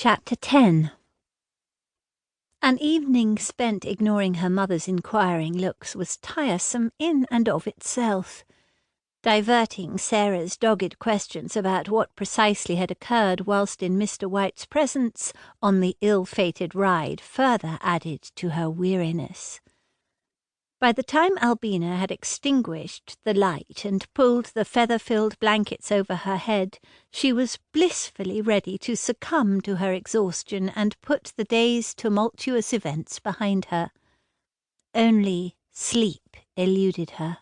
Chapter 10. An evening spent ignoring her mother's inquiring looks was tiresome in and of itself. Diverting Sarah's dogged questions about what precisely had occurred whilst in Mr. White's presence on the ill-fated ride further added to her weariness. By the time Albina had extinguished the light and pulled the feather-filled blankets over her head, she was blissfully ready to succumb to her exhaustion and put the day's tumultuous events behind her. Only sleep eluded her.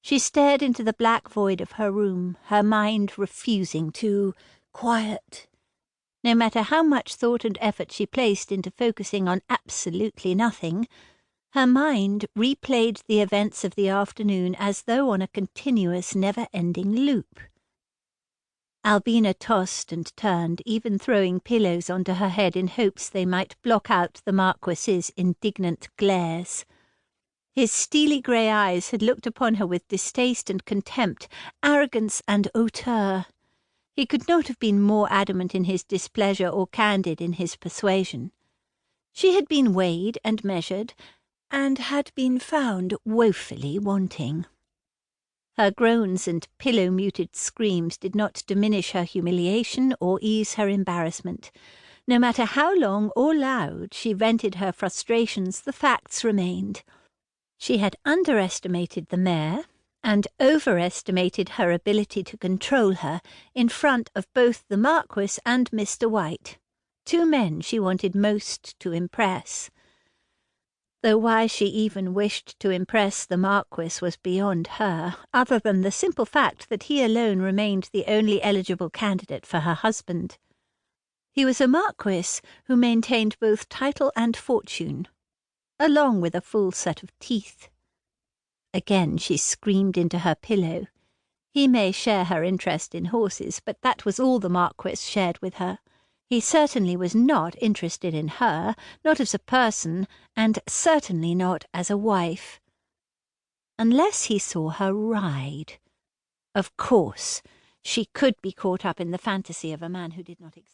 She stared into the black void of her room, her mind refusing to quiet. No matter how much thought and effort she placed into focusing on absolutely nothing, her mind replayed the events of the afternoon as though on a continuous, never-ending loop. Albina tossed and turned, even throwing pillows onto her head in hopes they might block out the Marquess's indignant glares. His steely grey eyes had looked upon her with distaste and contempt, arrogance and hauteur. He could not have been more adamant in his displeasure or candid in his persuasion. She had been weighed and measured, and had been found woefully wanting. Her groans and pillow-muted screams did not diminish her humiliation or ease her embarrassment. No matter how long or loud she vented her frustrations, the facts remained. She had underestimated the mare, and overestimated her ability to control her in front of both the Marquess and Mr. White, two men she wanted most to impress. Though why she even wished to impress the Marquess was beyond her, other than the simple fact that he alone remained the only eligible candidate for her husband. He was a Marquess who maintained both title and fortune, along with a full set of teeth. Again she screamed into her pillow. He may share her interest in horses, but that was all the Marquess shared with her. He certainly was not interested in her, not as a person, and certainly not as a wife. Unless he saw her ride. Of course, she could be caught up in the fantasy of a man who did not exist.